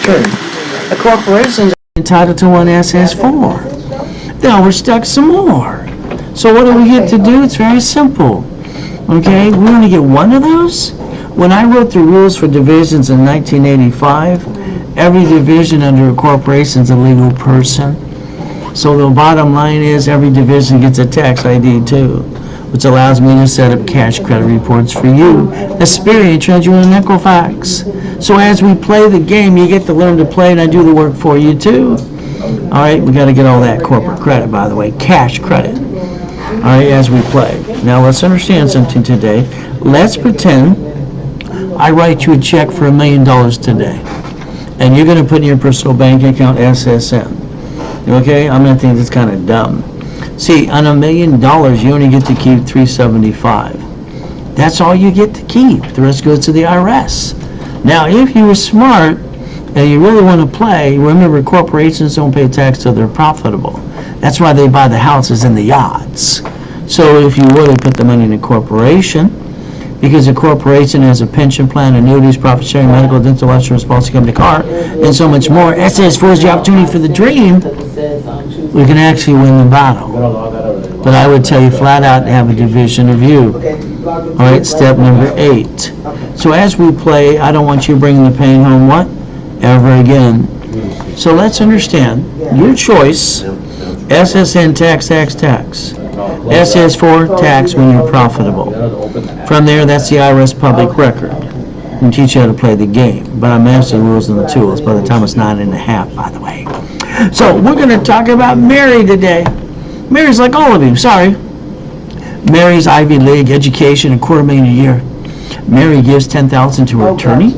record. A corporation is entitled to one SS4. Now we're stuck some more. So what do we get to do? It's very simple. Okay, we only get one of those? When I wrote the rules for divisions in 1985, every division under a corporation is a legal person. So the bottom line is every division gets a tax ID too, which allows me to set up cash credit reports for you, Experian, Treasury, and Equifax. So as we play the game, you get to learn to play, and I do the work for you too. All right, we got to get all that corporate credit, by the way, cash credit. All right, as we play. Now let's understand something today. Let's pretend I write you a check for $1 million today, and you're going to put in your personal bank account SSN. Okay, I'm going to think that's kind of dumb. See, on $1 million, you only get to keep $375. That's all you get to keep. The rest goes to the IRS. Now, if you were smart and you really want to play, remember corporations don't pay tax till they're profitable. That's why they buy the houses and the yachts. So if you really put the money in a corporation, because a corporation has a pension plan, annuities, profit sharing, medical, dental, insurance, policy, company, car, and so much more. SS4 is the opportunity for the dream. We can actually win the battle. But I would tell you flat out to have a division of you. All right, step number 8. So as we play, I don't want you bringing the pain home, what? Ever again. So let's understand. Your choice, SSN, tax. SS4, tax when you're profitable. From there, that's the IRS public record. And teach you how to play the game. But I master the rules and the tools by the time it's 9.5, by the way. So we're going to talk about Mary today. Mary's like all of you, sorry. Mary's Ivy League education, $250,000 a year. Mary gives $10,000 to her attorney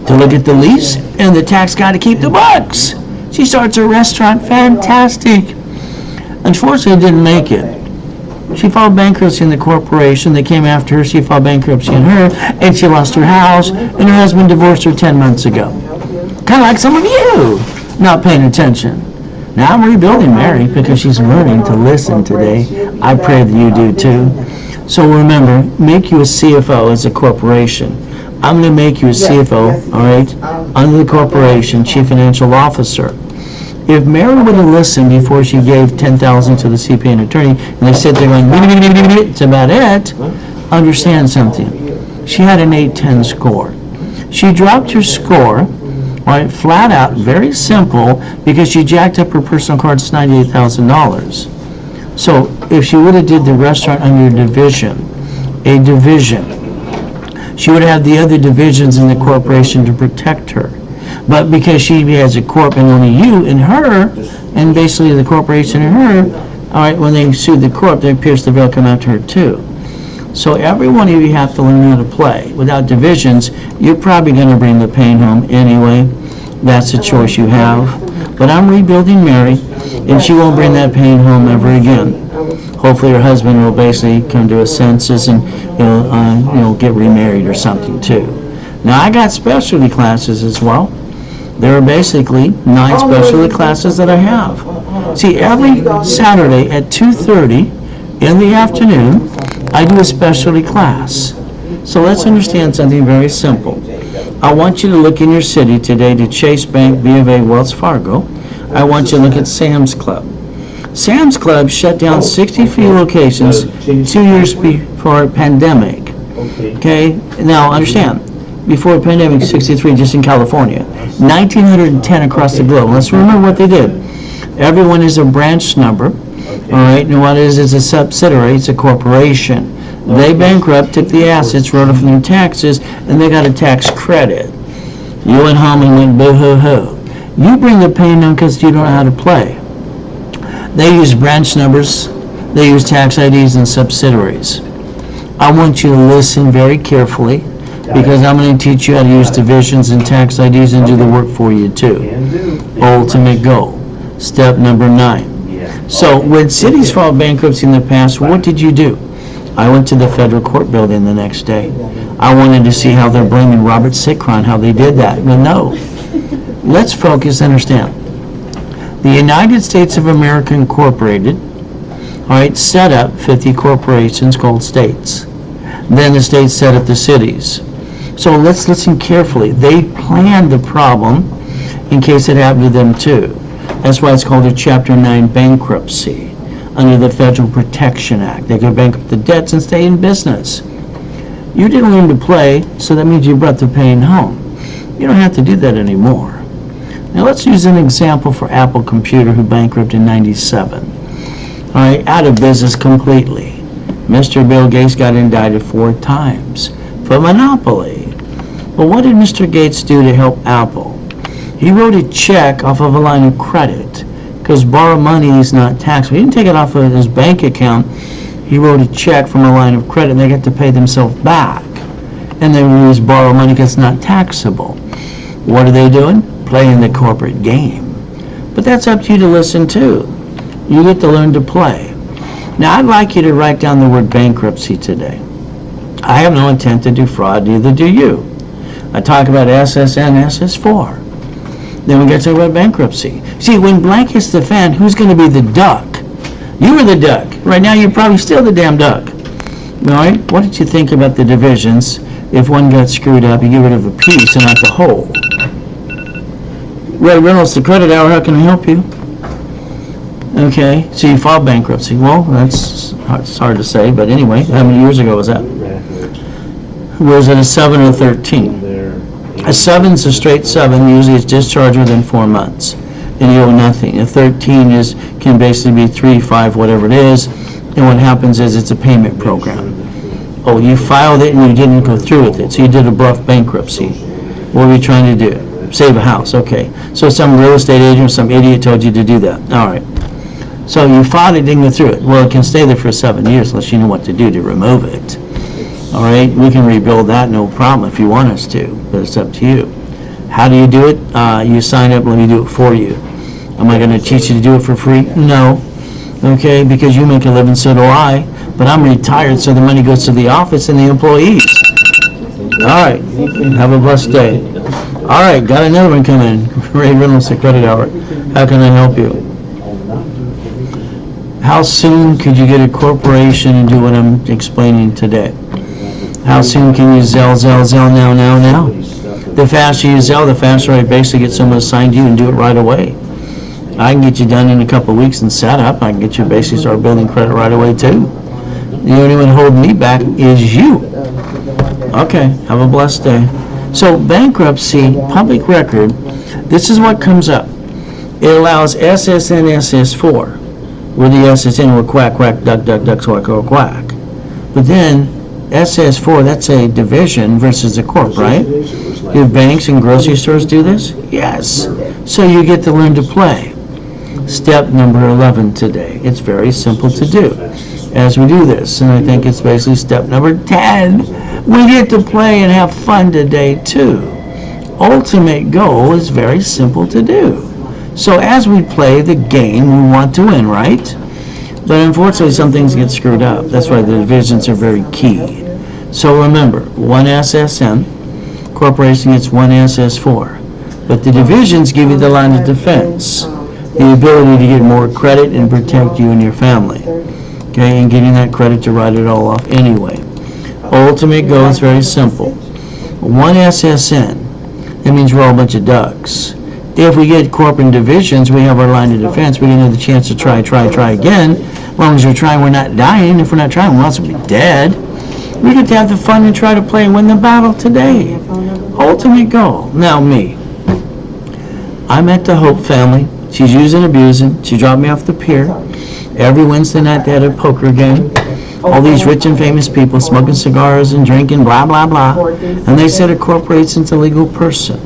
to look at the lease and the tax guy to keep the books. She starts a restaurant, fantastic. Unfortunately, didn't make it. She filed bankruptcy in the corporation. They came after her. She filed bankruptcy in her, and she lost her house, and her husband divorced her 10 months ago. Kind of like some of you, not paying attention. Now I'm rebuilding Mary because she's learning to listen today. I pray that you do too. So remember, make you a CFO as a corporation. I'm going to make you a CFO, all right, under the corporation, Chief Financial Officer. If Mary would have listened before she gave $10,000 to the CPA and attorney, and they sit there going, it's about it, understand something. She had an 810 score. She dropped her score, right, flat out, very simple, because she jacked up her personal cards to $98,000. So if she would have did the restaurant under a division, she would have had the other divisions in the corporation to protect her. But because she has a corp and only you and her, and basically the corporation and her, all right, when they sue the corp, they pierce the veil, come after her too. So every one of you have to learn how to play. Without divisions, you're probably going to bring the pain home anyway. That's a choice you have. But I'm rebuilding Mary, and she won't bring that pain home ever again. Hopefully her husband will basically come to his senses and get remarried or something too. Now I got specialty classes as well. There are basically 9 specialty classes that I have. See, every Saturday at 2:30 in the afternoon, I do a specialty class. So let's understand something very simple. I want you to look in your city today to Chase Bank, B of A, Wells Fargo. I want you to look at Sam's Club. Sam's Club shut down 63 locations 2 years before pandemic. Okay, now understand, before the pandemic, 63 just in California, 1,910 across the globe. Let's remember what they did. Everyone is a branch number, all right, and what it is a subsidiary, it's a corporation. They bankrupt, took the assets, wrote it from their taxes, and they got a tax credit. You went home and went boo-hoo-hoo. You bring the pain on because you don't know how to play. They use branch numbers, they use tax IDs and subsidiaries. I want you to listen very carefully because I'm going to teach you how to use divisions and tax IDs and do the work for you too. Ultimate goal. Step number 9. So when cities filed bankruptcy in the past, what did you do? I went to the federal court building the next day. I wanted to see how they're blaming Robert Sitcron, how they did that. Well, no. Let's focus, understand. The United States of America Incorporated, all right, set up 50 corporations called states. Then the states set up the cities. So let's listen carefully. They planned the problem, in case it happened to them too. That's why it's called a Chapter 9 bankruptcy under the Federal Protection Act. They could bankrupt the debts and stay in business. You didn't learn to play, so that means you brought the pain home. You don't have to do that anymore. Now let's use an example for Apple Computer, who bankrupted in 97. All right, out of business completely. Mr. Bill Gates got indicted 4 times for monopoly. Well, what did Mr. Gates do to help Apple? He wrote a check off of a line of credit, because borrow money is not taxable. He didn't take it off of his bank account. He wrote a check from a line of credit, and they got to pay themselves back. And they use borrow money because it's not taxable. What are they doing? Playing the corporate game. But that's up to you to listen to. You get to learn to play. Now, I'd like you to write down the word bankruptcy today. I have no intent to do fraud, neither do you. I talk about SSN, SS4. Then we get to talk about bankruptcy. See, when blank hits the fan, who's going to be the duck? You were the duck. Right now, you're probably still the damn duck. All right? What did you think about the divisions? If one got screwed up, you get rid of a piece and not the whole. Ray Reynolds, the Credit Hour, how can I help you? Okay, so you filed bankruptcy. Well, it's hard to say, but anyway, how many years ago was that? Was it a 7 or 13? A 7's a straight 7. Usually it's discharged within 4 months, and you owe nothing. A 13 can basically be 3, 5, whatever it is, and what happens is it's a payment program. Oh, you filed it and you didn't go through with it, so you did a bluff bankruptcy. What were you trying to do? Save a house. Okay, so some real estate agent or some idiot told you to do that. All right. So you filed it, didn't go through it. Well, it can stay there for 7 years unless you know what to do to remove it. All right, we can rebuild that, no problem, if you want us to, but it's up to you. How do you do it? You sign up, let me do it for you. Am I going to teach you to do it for free? No. Okay, because you make a living, so do I. But I'm retired, so the money goes to the office and the employees. All right, have a blessed day. All right, got another one coming. Ray Reynolds, the Credit Hour. How can I help you? How soon could you get a corporation and do what I'm explaining today? How soon can you Zell now? The faster you Zell, the faster I basically get someone assigned to you and do it right away. I can get you done in a couple of weeks and set up. I can get you basically start building credit right away too. The only one holding me back is you. Okay, have a blessed day. So bankruptcy, public record, this is what comes up. It allows SSN, SS4, where the SSN will quack, quack, duck, duck, duck, quack, quack, quack. But then SS4, that's a division versus a corp, right? Do banks and grocery stores do this? Yes. So you get to learn to play. Step number 11 today. It's very simple to do as we do this, and I think it's basically step number 10. We get to play and have fun today too. Ultimate goal is very simple to do. So as we play the game, we want to win, right? But unfortunately, some things get screwed up. That's why the divisions are very key. So remember, one SSN, corporation gets one SS4. But the divisions give you the line of defense, the ability to get more credit and protect you and your family. Okay, and getting that credit to write it all off anyway. Ultimate goal is very simple. One SSN, that means we're all a bunch of ducks. If we get corporate divisions, we have our line of defense. We have the chance to try again. As long as we're trying, we're not dying. If we're not trying, we'll also be dead. We get to have the fun and try to play and win the battle today. Ultimate goal. Now me. I'm at the Hope family. She's using, abusing. She dropped me off the pier. Every Wednesday night they had a poker game. All these rich and famous people smoking cigars and drinking, blah, blah, blah. And they said a corporation's a legal person.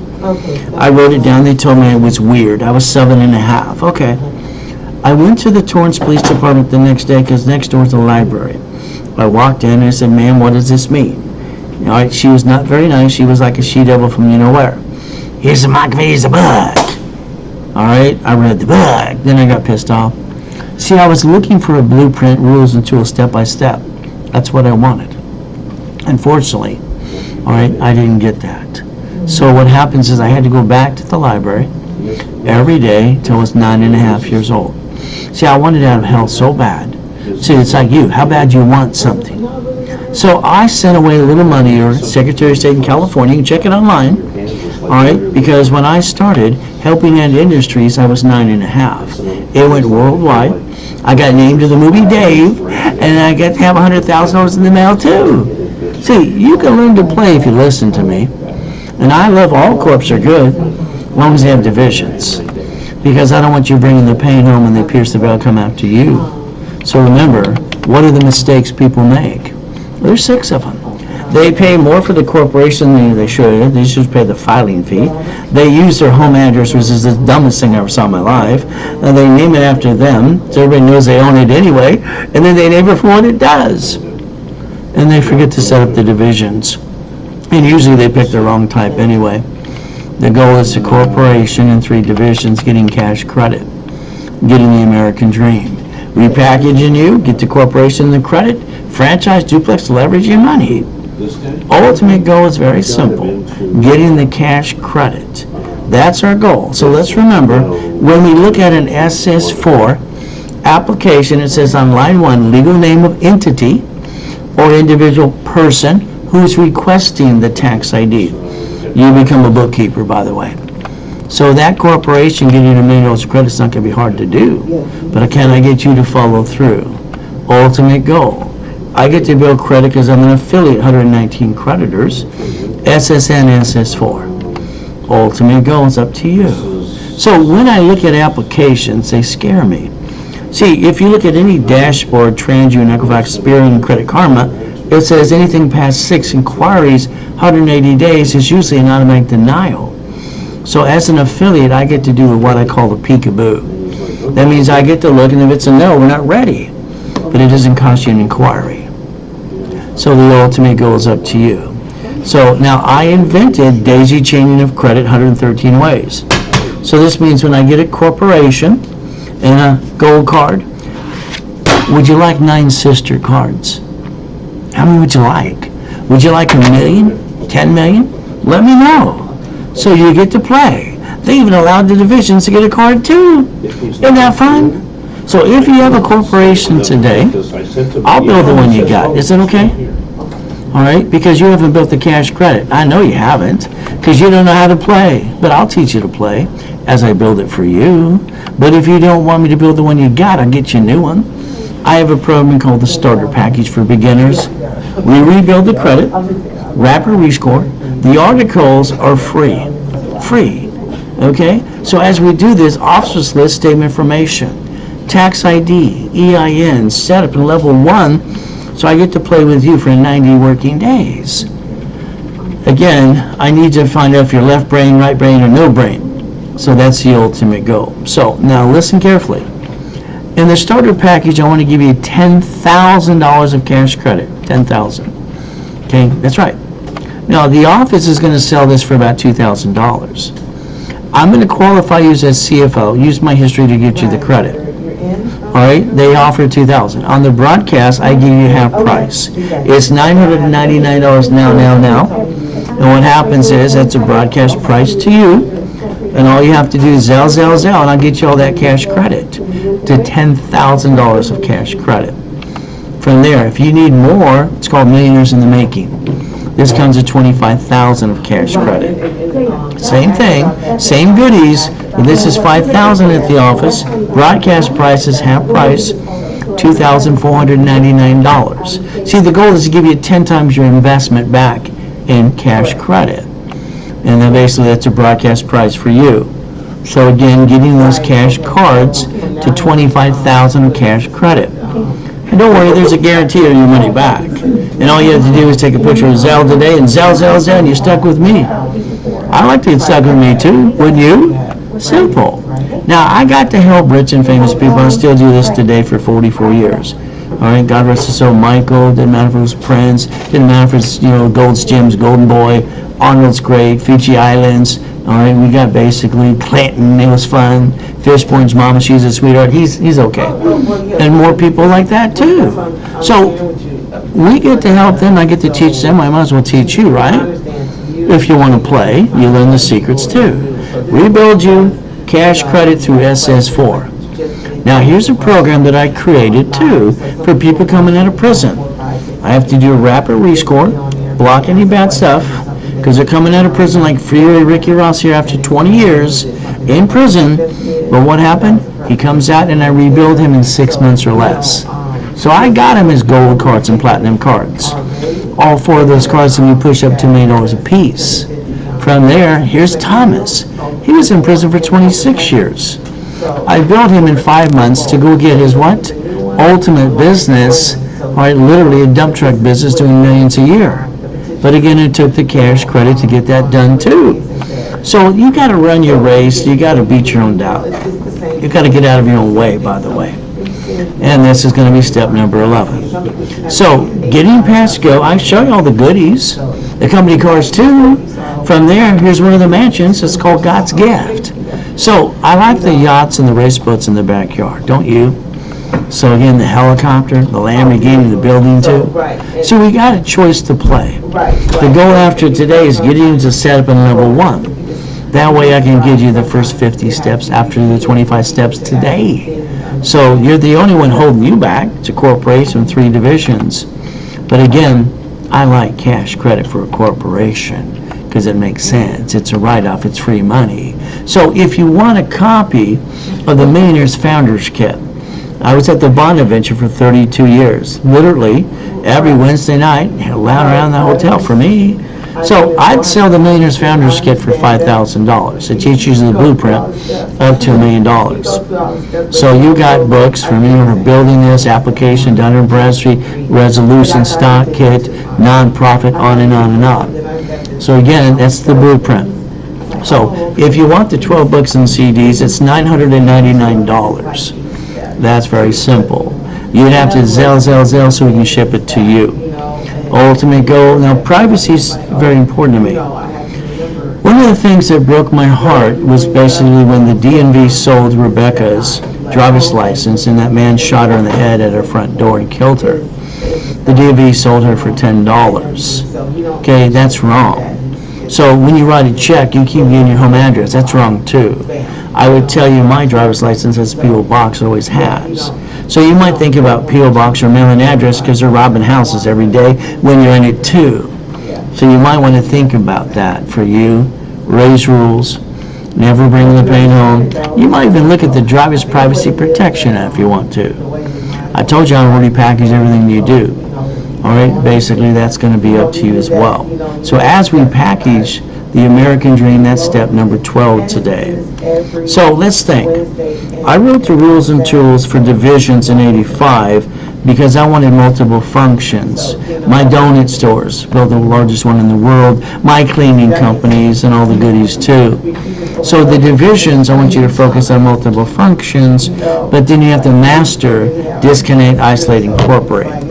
I wrote it down. They told me it was weird. I was 7.5. Okay. I went to the Torrance Police Department the next day because next door is a library. I walked in and I said, "Ma'am, what does this mean?" All right, she was not very nice. She was like a she-devil from you-know-where. Here's a here's a book. All right, I read the book. Then I got pissed off. See, I was looking for a blueprint, rules, and tools, step-by-step. That's what I wanted. Unfortunately, all right, I didn't get that. So what happens is I had to go back to the library every day till I was 9.5 years old. See, I wanted out of hell so bad. See, it's like you. How bad you want something? So I sent away a little money, or Secretary of State in California. You can check it online. All right, because when I started helping end industries, I was 9.5. It went worldwide. I got named to the movie Dave, and I got to have $100,000 in the mail too. See, you can learn to play if you listen to me. And I love all corps are good, as long as they have divisions. Because I don't want you bringing the pain home when they pierce the veil, come after you. So remember, what are the mistakes people make? There's 6 of them. They pay more for the corporation than they should. They should pay the filing fee. They use their home address, which is the dumbest thing I ever saw in my life. And they name it after them, so everybody knows they own it anyway. And then they name it for what it does. And they forget to set up the divisions. And usually they pick the wrong type anyway. The goal is the corporation in 3 divisions getting cash credit, getting the American dream. Repackaging you, get the corporation the credit, franchise, duplex, leverage your money. Ultimate goal is very simple, getting the cash credit. That's our goal. So let's remember, when we look at an SS4 application, it says on line 1, legal name of entity or individual person who's requesting the tax ID. You become a bookkeeper, by the way. So that corporation getting $1 million of credit is not going to be hard to do. But can I get you to follow through? Ultimate goal. I get to build credit because I'm an affiliate, 119 creditors, SSN, SS4. Ultimate goal is up to you. So when I look at applications, they scare me. See, if you look at any dashboard, TransUnion, Equifax, Experian, Credit Karma, it says anything past 6 inquiries, 180 days is usually an automatic denial. So as an affiliate, I get to do what I call the peekaboo. That means I get to look, and if it's a no, we're not ready. But it doesn't cost you an inquiry. So the ultimate goal is up to you. So now I invented daisy chaining of credit 113 ways. So this means when I get a corporation and a gold card, would you like 9 sister cards? How many would you like? Would you like 1 million? 10 million? Let me know. So you get to play. They even allowed the divisions to get a card too. Isn't that fun? So if you have a corporation today, I'll build the one you got. Is it okay? All right? Because you haven't built the cash credit. I know you haven't, because you don't know how to play. But I'll teach you to play as I build it for you. But if you don't want me to build the one you got, I'll get you a new one. I have a program called the Starter Package for Beginners. We rebuild the credit, rapid rescore. The articles are free. Free. Okay? So as we do this, officers list, statement information, tax ID, EIN, setup in level 1, so I get to play with you for 90 working days. Again, I need to find out if you're left brain, right brain, or no brain. So that's the ultimate goal. So now listen carefully. In the starter package, I want to give you $10,000 of cash credit. $10,000. Okay, that's right. Now the office is going to sell this for about $2,000. I'm going to qualify you as CFO, use my history to get you the credit. All right, they offer $2,000. On the broadcast, I give you half price. It's $999 now. And what happens is that's a broadcast price to you, and all you have to do is Zelle, and I'll get you all that cash credit to $10,000 of cash credit. From there, if you need more, it's called Millionaires in the Making. This comes at $25,000 of cash credit. Same thing, same goodies. This is $5,000 at the office. Broadcast price is half price, $2,499. See, the goal is to give you 10 times your investment back in cash credit. And then basically that's a broadcast price for you. So again, getting those cash cards to $25,000 of cash credit. And don't worry, there's a guarantee of your money back. And all you have to do is take a picture of Zelle today and Zelle, and you're stuck with me. I like to get stuck with me too, wouldn't you? Simple. Now, I got to help rich and famous people. I still do this today for 44 years. All right, God rest his soul, Michael, didn't matter if it was Prince, didn't matter if it's, Gold's Gyms, Golden Boy, Arnold's Great, Fiji Islands. All right, we got basically Clinton, it was fun. Fishborn's mama, she's a sweetheart, he's okay. And more people like that too. So we get to help them, I get to teach them, I might as well teach you, right? If you want to play, you learn the secrets too. Rebuild you cash credit through SS4. Now here's a program that I created too for people coming out of prison. I have to do a rapid rescore, block any bad stuff, because they're coming out of prison like Freeway Ricky Ross here after 20 years in prison. But what happened? He comes out and I rebuild him in 6 months or less. So I got him his gold cards and platinum cards. All 4 of those cards can be pushed up to $1 million a piece. From there, here's Thomas. He was in prison for 26 years. I built him in 5 months to go get his what? Ultimate business, right? Literally a dump truck business doing millions a year. But again, it took the cash credit to get that done too. So you got to run your race. You got to beat your own doubt. You got to get out of your own way, by the way. And this is going to be step number 11. So getting past go, I show you all the goodies, the company cars too. From there, here's one of the mansions. It's called God's Gift. So I like the yachts and the race boats in the backyard, don't you? So again, the helicopter, the Lamborghini, the building too. So we got a choice to play. The goal after today is getting you to set up in level 1. That way I can give you the first 50 steps after the 25 steps today. So you're the only one holding you back. It's a corporation, 3 divisions. But again, I like cash credit for a corporation because it makes sense. It's a write-off. It's free money. So if you want a copy of the Millionaire's Founders Kit, I was at the Bonaventure for 32 years. Literally, every Wednesday night, loud around the hotel for me. So I'd sell the Millionaire's Founders Kit for $5,000. It teaches you the blueprint up to $1 million. So you got books from me for building this, application, Dun & Bradstreet, resolution, stock kit, nonprofit, on and on and on. So again, that's the blueprint. So if you want the 12 books and CDs, it's $999. That's very simple. You'd have to Zelle so we can ship it to you. Ultimate goal. Now, privacy is very important to me. One of the things that broke my heart was basically when the DMV sold Rebecca's driver's license and that man shot her in the head at her front door and killed her. The DMV sold her for $10. Okay, that's wrong. So when you write a check, you keep getting your home address. That's wrong too. I would tell you my driver's license has P.O. Box, always has. So you might think about P.O. Box or mailing address because they're robbing houses every day when you're in it too. So you might want to think about that for you. Raise rules. Never bring the plane home. You might even look at the driver's privacy protection if you want to. I told you I already package everything you do. All right, basically that's going to be up to you as well. So as we package the American Dream, that's step number 12 today. So let's think. I wrote the rules and tools for divisions in 85 because I wanted multiple functions. My donut stores, built the largest one in the world, my cleaning companies, and all the goodies too. So the divisions, I want you to focus on multiple functions, but then you have to master, disconnect, isolate, incorporate.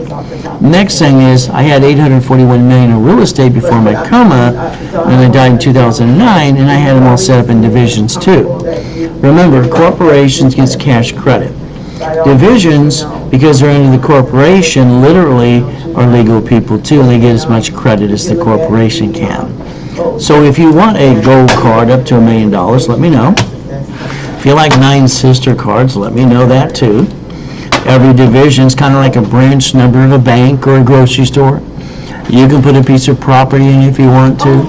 Next thing is, I had $841 million in real estate before my coma, and I died in 2009, and I had them all set up in divisions too. Remember, corporations gets cash credit. Divisions, because they're under the corporation, literally are legal people too, and they get as much credit as the corporation can. So if you want a gold card up to $1 million, let me know. If you like 9 sister cards, let me know that too. Every division is kind of like a branch number of a bank or a grocery store. You can put a piece of property in if you want to.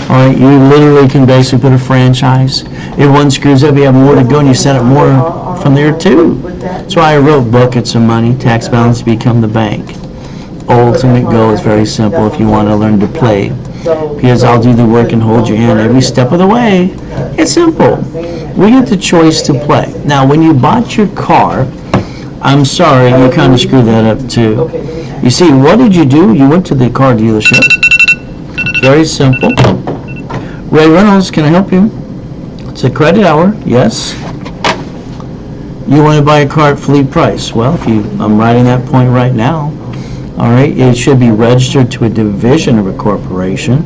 All right, you literally can basically put a franchise. If one screws up, you have more to go, and you set up more from there too. That's why I wrote buckets of money, tax balance become the bank. Ultimate goal is very simple if you want to learn to play. Because I'll do the work and hold your hand every step of the way. It's simple. We get the choice to play. Now, when you bought your car, I'm sorry, you kind of screwed that up too. You see, what did you do? You went to the car dealership. Very simple. Ray Reynolds, can I help you? It's a credit hour, yes. You want to buy a car at fleet price. Well, I'm writing that point right now. All right, it should be registered to a division of a corporation,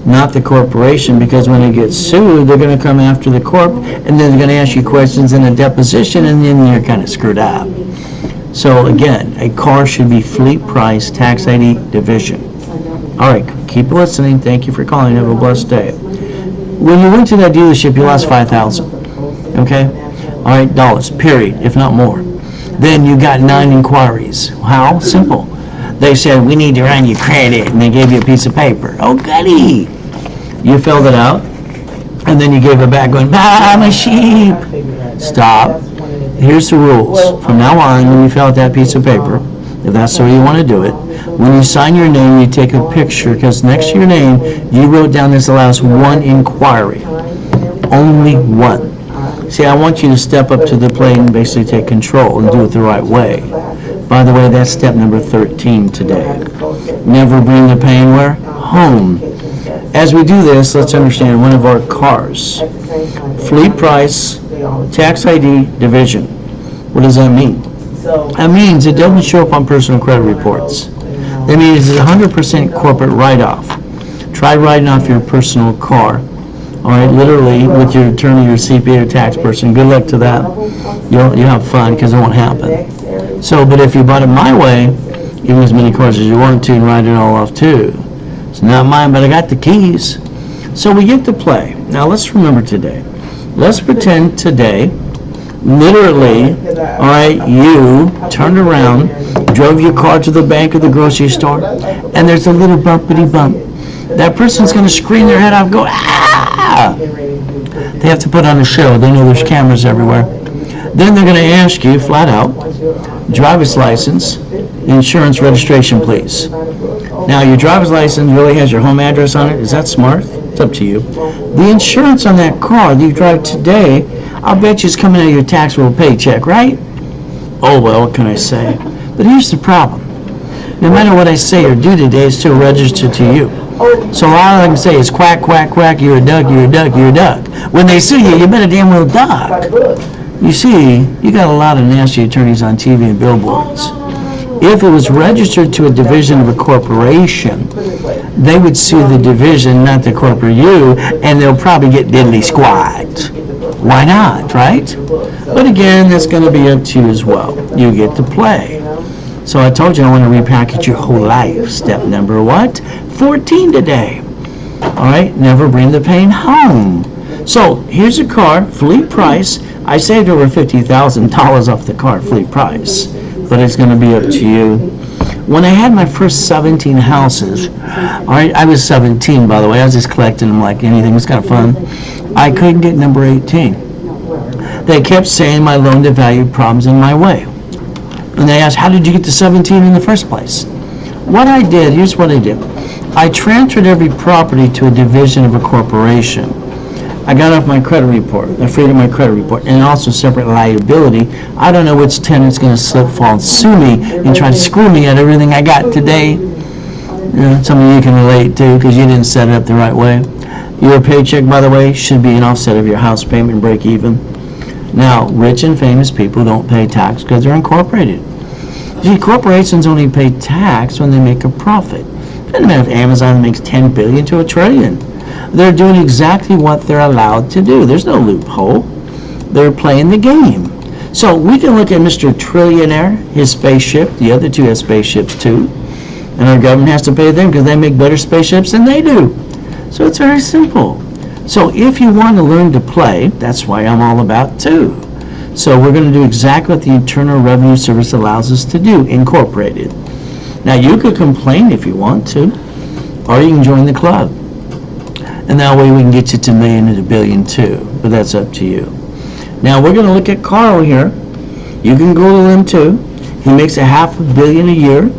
not the corporation, because when it gets sued, they're going to come after the corp, and then they're going to ask you questions in a deposition, and then you're kind of screwed up. So again, a car should be fleet price, tax ID, division. All right, keep listening. Thank you for calling. Have a blessed day. When you went to that dealership, you lost $5,000. Okay? All right, dollars, period, if not more. Then you got 9 inquiries. How? Simple. They said, we need to run your credit, and they gave you a piece of paper. Oh, goody. You filled it out, and then you gave it back going, "Bah, my sheep." Stop. Here's the rules. From now on, when you fill out that piece of paper, if that's the way you want to do it, when you sign your name, you take a picture, because next to your name, you wrote down this allows one inquiry. Only one. See, I want you to step up to the plate and basically take control and do it the right way. By the way, that's step number 13 today. Never bring the pain where? Home. As we do this, let's understand one of our cars. Fleet price, tax ID, division. What does that mean? That means it doesn't show up on personal credit reports. That means it's 100% corporate write-off. Try writing off your personal car. All right, literally with your attorney, your CPA, or tax person. Good luck to that. You'll have fun because it won't happen. So, but if you bought it my way, you can use as many cars as you want to and write it all off too. It's not mine, but I got the keys. So we get to play. Now let's remember today. Let's pretend today, literally, all right, you turned around, drove your car to the bank or the grocery store, and there's a little bumpity bump. That person's going to scream their head off, go, ah! They have to put on a show. They know there's cameras everywhere. Then they're going to ask you, flat out, driver's license, insurance, registration, please. Now, your driver's license really has your home address on it. Is that smart? It's up to you. The insurance on that car that you drive today, I'll bet you it's coming out of your taxable paycheck, right? Oh, well, what can I say? But here's the problem. No matter what I say or do today, it's still registered to you. So all I can say is quack, quack, quack, you're a duck, you're a duck, you're a duck. When they sue you, you better damn well duck. You see, you got a lot of nasty attorneys on TV and billboards. If it was registered to a division of a corporation, they would sue the division, not the corporate you, and they'll probably get diddly squat. Why not, right? But again, that's going to be up to you as well. You get to play. So I told you I want to repackage your whole life. Step number what? 14 today. All right, never bring the pain home. So here's a car, fleet price. I saved over $50,000 off the car, fleet price, but it's going to be up to you. When I had my first 17 houses, all right, I was 17, by the way. I was just collecting them like anything. It was kind of fun. I couldn't get number 18. They kept saying my loan-to-value problems in my way. And they asked, how did you get to 17 in the first place? What I did, here's what I did. I transferred every property to a division of a corporation. I got off my credit report. I freed up my credit report, and also separate liability. I don't know which tenant's going to slip, fall, and sue me and try to screw me at everything I got today. You know, some of you can relate to because you didn't set it up the right way. Your paycheck, by the way, should be an offset of your house payment and break even. Now, rich and famous people don't pay tax because they're incorporated. See, corporations only pay tax when they make a profit. It doesn't matter if Amazon makes $10 billion to $1 trillion. They're doing exactly what they're allowed to do. There's no loophole. They're playing the game. So we can look at Mr. Trillionaire, his spaceship. The other two have spaceships too. And our government has to pay them because they make better spaceships than they do. So it's very simple. So if you want to learn to play, that's why I'm all about too. So we're going to do exactly what the Internal Revenue Service allows us to do, incorporated. Now you could complain if you want to, or you can join the club. And that way we can get you to $1 million and $1 billion too, but that's up to you. Now we're going to look at Carl here. You can go to him too. He makes $500 million a year,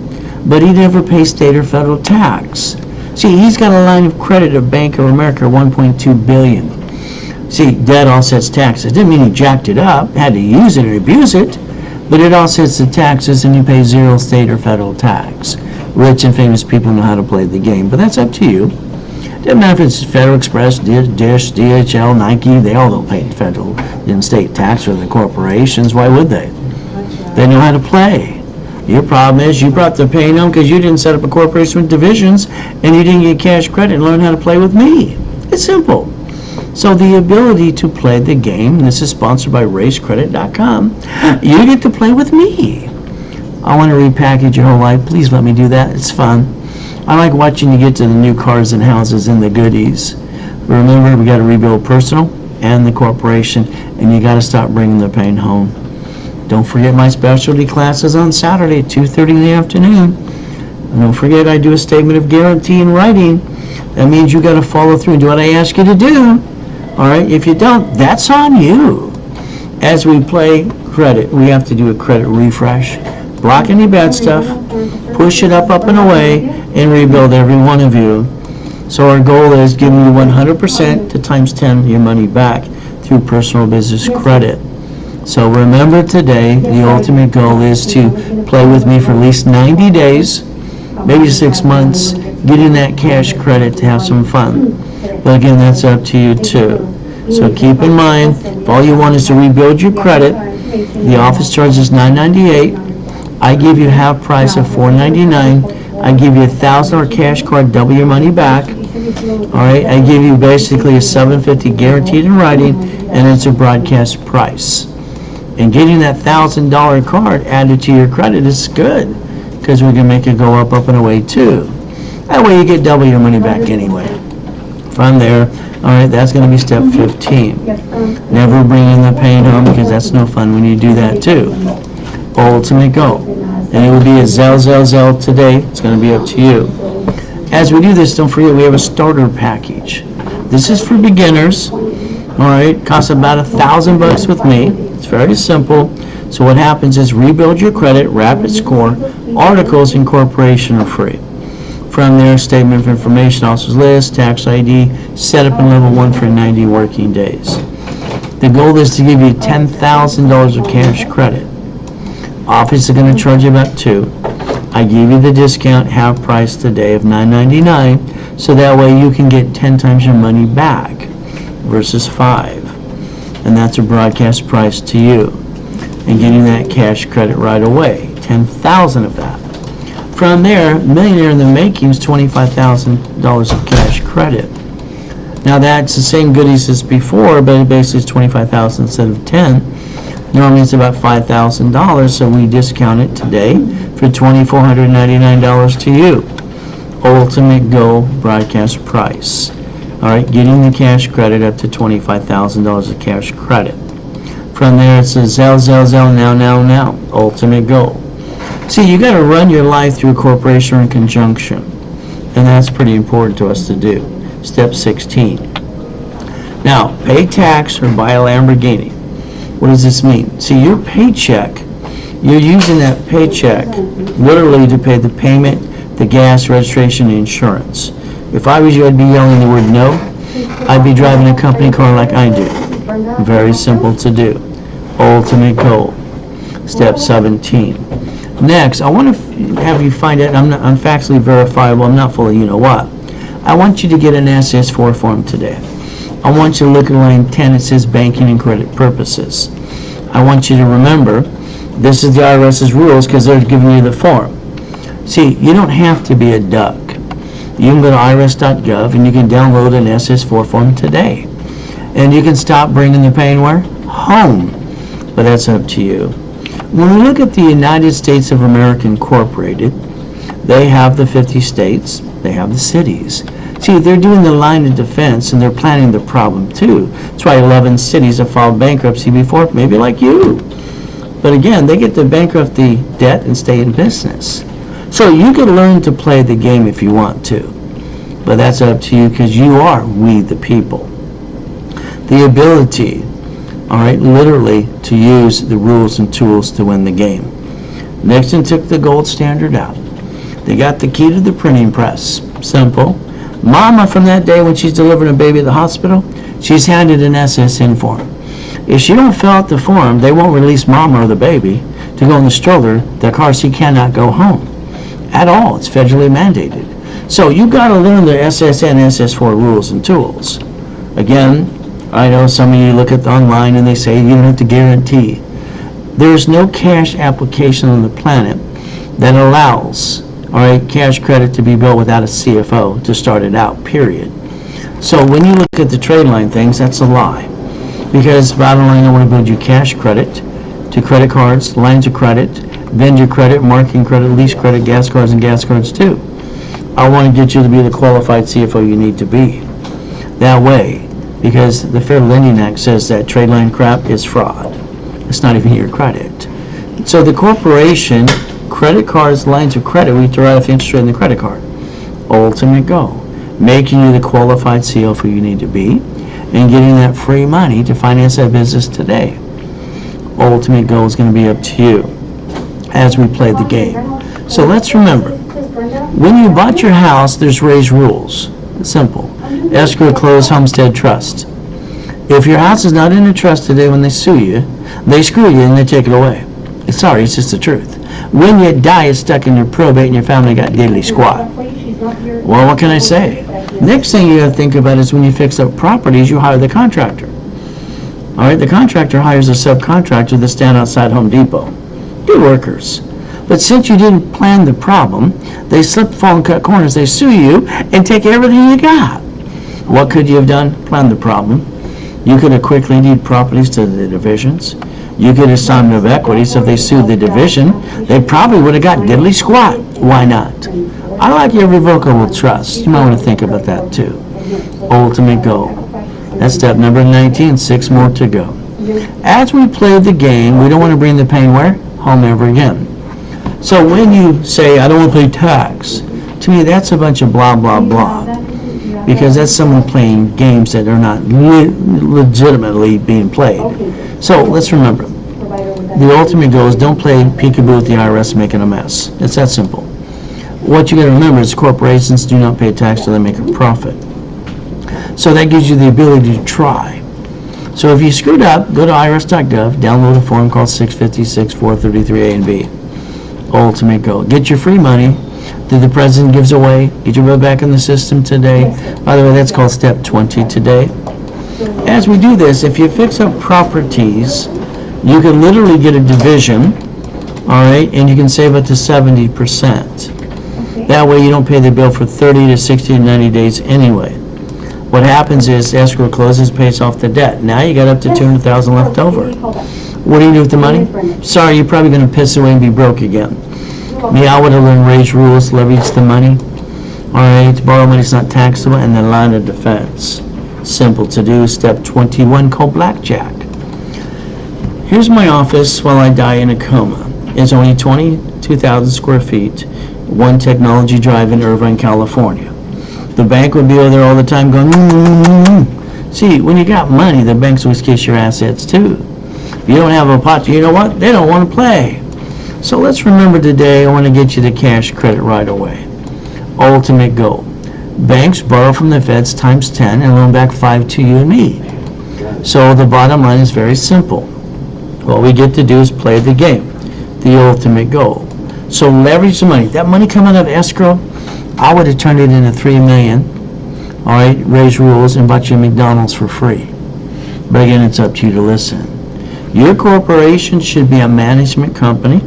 but he never pays state or federal tax. See, he's got a line of credit at Bank of America, $1.2 billion. See, debt offsets taxes. Didn't mean he jacked it up, had to use it or abuse it, but it offsets the taxes and you pay zero state or federal tax. Rich and famous people know how to play the game, but that's up to you. Doesn't matter if it's Federal Express, Dish, DHL, Nike, they all don't pay federal and state tax for the corporations. Why would they? They know how to play. Your problem is you brought the pain home because you didn't set up a corporation with divisions and you didn't get cash credit and learn how to play with me. It's simple. So the ability to play the game, and this is sponsored by racecredit.com, you get to play with me. I want to repackage your whole life. Please let me do that. It's fun. I like watching you get to the new cars and houses and the goodies. But remember, we got to rebuild personal and the corporation, and you got to stop bringing the pain home. Don't forget my specialty classes on Saturday at 2:30 in the afternoon. And don't forget I do a statement of guarantee in writing. That means you got to follow through and do what I ask you to do. All right, if you don't, that's on you. As we play credit, we have to do a credit refresh. Block any bad stuff, push it up and away, and rebuild every one of you. So our goal is giving you 100% to times 10 your money back through personal business credit. So remember today, the ultimate goal is to play with me for at least 90 days, maybe 6 months, getting that cash credit to have some fun. But again, that's up to you too. So keep in mind, if all you want is to rebuild your credit, the office charge is $9.98. I give you half price of $4.99. I give you a $1,000 cash card, double your money back. All right, I give you basically a $750 guaranteed in writing, and it's a broadcast price. And getting that $1,000 card added to your credit is good, because we can make it go up and away too. That way you get double your money back anyway. From there, all right, that's going to be step 15. Never bring in the pain home, because that's no fun when you do that too. Ultimate goal. And it will be a Zell today. It's going to be up to you. As we do this, don't forget we have a starter package. This is for beginners. All right, costs about $1,000 with me. It's very simple. So what happens is rebuild your credit, rapid score, articles, and corporation are free. From there, statement of information, officer's list, tax ID, set up in level 1 for 90 working days. The goal is to give you $10,000 of cash credit. Office is going to charge you about $2. I give you the discount half price today of $9.99, so that way you can get 10 times your money back versus 5. And that's a broadcast price to you. And getting that cash credit right away, 10,000 of that. From there, millionaire in the making is $25,000 of cash credit. Now that's the same goodies as before, but it basically is $25,000 instead of 10. Normally it's about $5,000, so we discount it today for $2,499 to you. Ultimate goal broadcast price. All right, getting the cash credit up to $25,000 of cash credit. From there, it says Zell, now. Ultimate goal. See, you got to run your life through a corporation or in conjunction, and that's pretty important to us to do. Step 16. Now, pay tax or buy a Lamborghini. What does this mean? See, your paycheck, you're using that paycheck literally to pay the payment, the gas, registration, and insurance. If I was you, I'd be yelling the word no. I'd be driving a company car like I do. Very simple to do. Ultimate goal. Step 17. Next, I want to have you find out, I'm factually verifiable, I'm not full of you-know-what. I want you to get an SS4 form today. I want you to look at line 10, it says banking and credit purposes. I want you to remember, this is the IRS's rules because they're giving you the form. See, you don't have to be a duck. You can go to irs.gov and you can download an SS4 form today. And you can stop bringing the pain where? Home. But that's up to you. When we look at the United States of America Incorporated, they have the 50 states, they have the cities. See, they're doing the line of defense and they're planning the problem too. That's why 11 cities have filed bankruptcy before, maybe like you. But again, they get to bankrupt the debt and stay in business. So you can learn to play the game if you want to. But that's up to you because you are we the people. The ability, all right, literally to use the rules and tools to win the game. Nixon took the gold standard out. They got the key to the printing press. Simple. Mama, from that day when she's delivering a baby at the hospital, she's handed an SSN form. If she don't fill out the form, they won't release Mama or the baby to go in the stroller, the car seat cannot go home. At all. It's federally mandated. So you got to learn the SSN and SS4 rules and tools. Again, I know some of you look at online and they say you don't have to guarantee. There's no cash application on the planet that allows, all right, cash credit to be built without a CFO to start it out, period. So when you look at the trade line things, that's a lie. Because bottom line, I want to build you cash credit to credit cards, lines of credit, vendor credit, marketing credit, lease credit, gas cards, and gas cards too. I want to get you to be the qualified CFO you need to be. That way, because the Fair Lending Act says that trade line crap is fraud. It's not even your credit. So the corporation, credit cards, lines of credit, we derive interest rate in the credit card. Ultimate goal. making you the qualified CFO you need to be, and getting that free money to finance that business today. Ultimate goal is going to be up to you as we play the game. So let's remember, when you bought your house, there's Ray's rules. It's simple. Escrow, close, homestead, trust. If your house is not in a trust today, when they sue you, they screw you and they take it away. Sorry, it's just the truth. When you die, it's stuck in your probate and your family got diddly squat. Well, what can I say? Next thing you got to think about is when you fix up properties, you hire the contractor. All right, the contractor hires a subcontractor that stand outside Home Depot. Good workers. But since you didn't plan the problem, they slip, fall, and cut corners. They sue you and take everything you got. What could you have done? Plan the problem. You could have quickly deed properties to the divisions. You could have signed of equity, so if they sued the division, they probably would have got diddly squat. Why not? I like your irrevocable trust. You might want to think about that too. Ultimate goal. That's step number 19, 6 more to go. As we play the game, we don't want to bring the pain where? Home ever again. So when you say, I don't want to pay tax, to me that's a bunch of blah, blah, blah. Because that's someone playing games that are not legitimately being played. So let's remember, the ultimate goal is don't play peekaboo with the IRS making a mess. It's that simple. What you got to remember is corporations do not pay tax till they make a profit. So that gives you the ability to try. So if you screwed up, go to irs.gov, download a form called 656 433A and B. Ultimate goal. Get your free money that the president gives away. Get your bill back in the system today. By the way, that's called step 20 today. As we do this, if you fix up properties, you can literally get a division, all right, and you can save up to 70%. That way you don't pay the bill for 30 to 60 to 90 days anyway. What happens is escrow closes, pays off the debt. Now you got up to $200,000 left over. What do you do with the money? Sorry, you're probably going to piss away and be broke again. Me, I would have learned Ray's rules, leverage the money. All right, borrow money is not taxable, and then line of defense. Simple to do. Step 21 called blackjack. Here's my office while I die in a coma. It's only 22,000 square feet, one Technology Drive in Irvine, California. The bank would be over there all the time going, See, when you got money, the banks always kiss your assets too. If you don't have a pot, you know what? They don't want to play. So let's remember today, I want to get you the cash credit right away. Ultimate goal. Banks borrow from the feds times 10 and loan back 5 to you and me. So the bottom line is very simple. What we get to do is play the game, the ultimate goal. So leverage the money. That money coming out of escrow, I would have turned it into $3 million. All right, Ray's rules, and bought you a McDonald's for free. But again, it's up to you to listen. Your corporation should be a management company.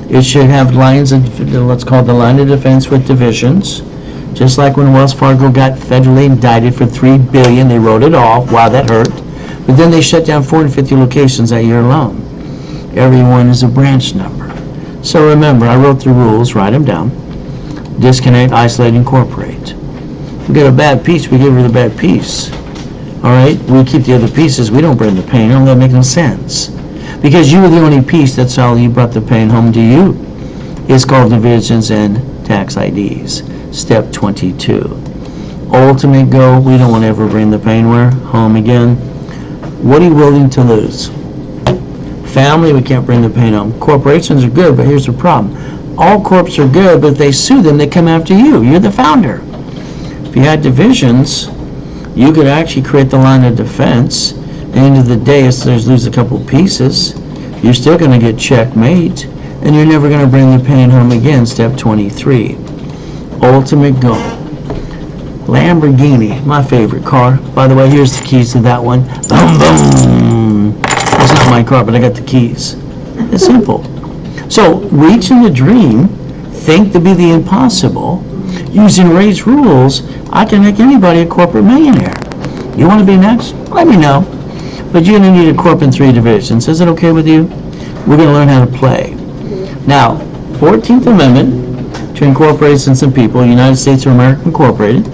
It should have lines of, what's called the line of defense with divisions. Just like when Wells Fargo got federally indicted for $3 billion, they wrote it off. Wow, that hurt. But then they shut down 450 locations that year alone. Everyone is a branch number. So remember, I wrote the rules, write them down. Disconnect, isolate, incorporate. We get a bad piece, we give her the bad piece. All right, we keep the other pieces, we don't bring the pain home, that makes no sense. Because you were the only piece, that's how you brought the pain home to you. It's called divisions and tax IDs. Step 22. Ultimate goal, we don't want to ever bring the pain where? Home again. What are you willing to lose? Family, we can't bring the pain home. Corporations are good, but here's the problem. All corps are good, but if they sue them, they come after you. You're the founder. If you had divisions, you could actually create the line of defense. At the end of the day, if there's lose a couple pieces, you're still going to get checkmate, and you're never going to bring the pain home again. Step 23. Ultimate goal. Lamborghini, my favorite car. By the way, here's the keys to that one. Boom, boom. It's not my car, but I got the keys. It's simple. So, reaching the dream, think to be the impossible. Using Ray's rules, I can make anybody a corporate millionaire. You want to be next? Let me know. But you're going to need a corp in 3 divisions. Is it okay with you? We're going to learn how to play. Now, 14th Amendment to incorporations and people, United States of America Incorporated.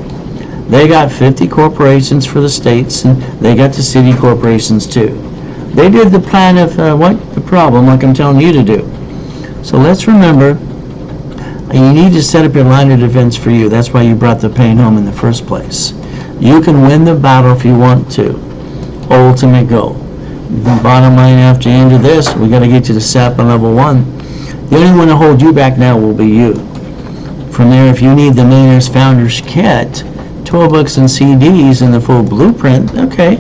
They got 50 corporations for the states, and they got the city corporations too. They did the plan of what the problem, like I'm telling you to do. So let's remember, You need to set up your line of defense for you. That's why you brought the pain home in the first place. You can win the battle if you want to. Ultimate goal. The bottom line after the end of this, we got to get you to SAP on level 1. The only one to hold you back now will be you. From there, if you need the Millionaires Founders Kit, 12 books and CDs and the full blueprint, okay,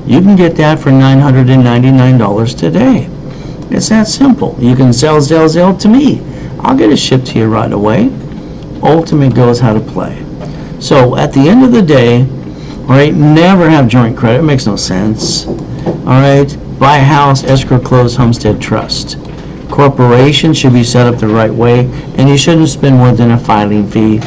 you can get that for $999 today. It's that simple. You can sell to me. I'll get it shipped to you right away. Ultimate goal is how to play. So at the end of the day, all right, never have joint credit. It makes no sense. All right, buy a house, escrow, close, homestead, trust. Corporation should be set up the right way, and you shouldn't spend more than a filing fee.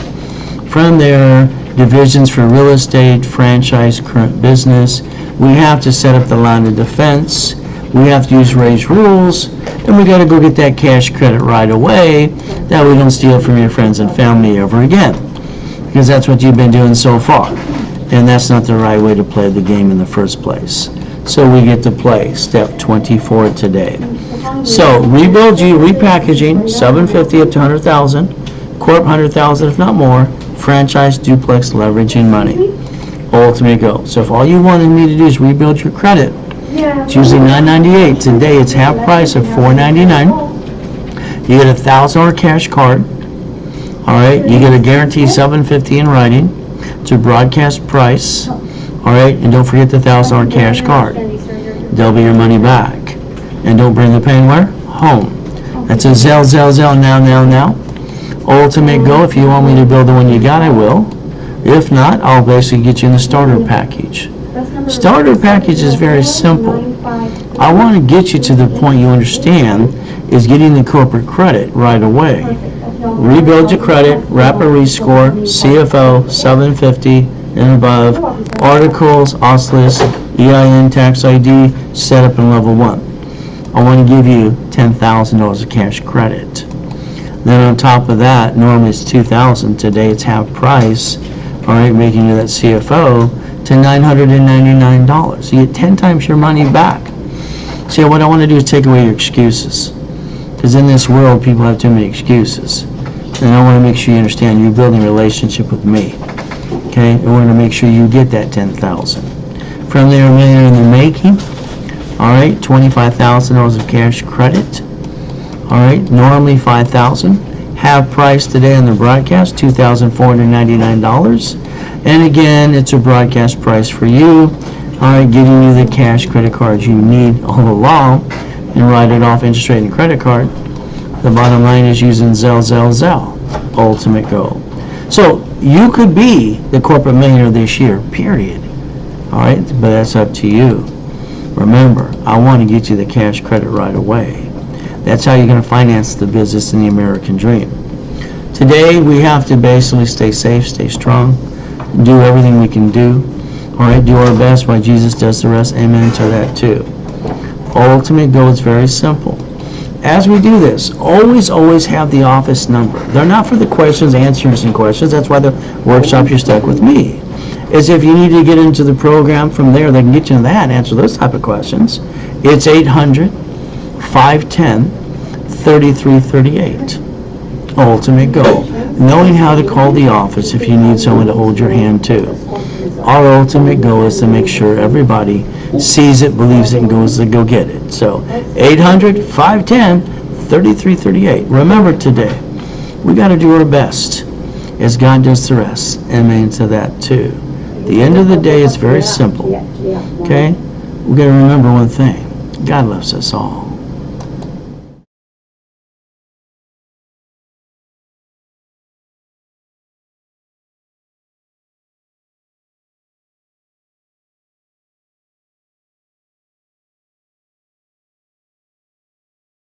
From there, divisions for real estate, franchise, current business. We have to set up the line of defense. We have to use Ray's rules, and we got to go get that cash credit right away, that we don't steal from your friends and family ever again, because that's what you've been doing so far, and that's not the right way to play the game in the first place. So we get to play step 24 today. So rebuild G, repackaging, $750 up to $100,000, corp $100,000 if not more, franchise, duplex, leveraging money. Ultimate goal. So if all you wanted me to do is rebuild your credit, it's usually $998. Today it's half price of $499. You get a $1,000 cash card. All right, you get a guaranteed $750 in writing. It's a broadcast price. All right, and don't forget the $1,000 cash card. They'll be your money back. And don't bring the pain where? Home. That's a Zell, now. Ultimate goal. If you want me to build the one you got, I will. If not, I'll basically get you in the starter package. Starter package is very simple. I want to get you to the point you understand is getting the corporate credit right away. Rebuild your credit, rapid rescore, CFO, 750 and above, articles, OSLIS, EIN, tax ID, set up in level 1. I want to give you $10,000 of cash credit. Then on top of that, normally it's $2,000. Today it's half price. All right, making you that CFO to $999. You get 10 times your money back. See, what I want to do is take away your excuses, because in this world, people have too many excuses. And I want to make sure you understand you're building a relationship with me. Okay, I want to make sure you get that $10,000. From there, a millionaire in the making. All right, $25,000 of cash credit. All right, normally $5,000. Half price today on the broadcast, $2,499. And again, it's a broadcast price for you. All right, getting you the cash credit cards you need all along, and write it off interest rate and credit card. The bottom line is using Zell. Ultimate goal. So you could be the corporate millionaire this year, period. All right, but that's up to you. Remember, I want to get you the cash credit right away. That's how you're going to finance the business and the American dream. Today, we have to basically stay safe, stay strong, do everything we can do. All right, do our best while Jesus does the rest. Amen to that too. Ultimate goal is very simple. As we do this, always have the office number. They're not for the questions, answers and questions. That's why the workshop you're stuck with me. Is if you need to get into the program from there, they can get you into that and answer those type of questions. It's 800-510-3338. Ultimate goal. Knowing how to call the office if you need someone to hold your hand too. Our ultimate goal is to make sure everybody sees it, believes it, and goes to go get it. So 800-510-3338. Remember today, we got to do our best as God does the rest. Amen to that too. The end of the day is very simple. Okay? We got to remember one thing. God loves us all.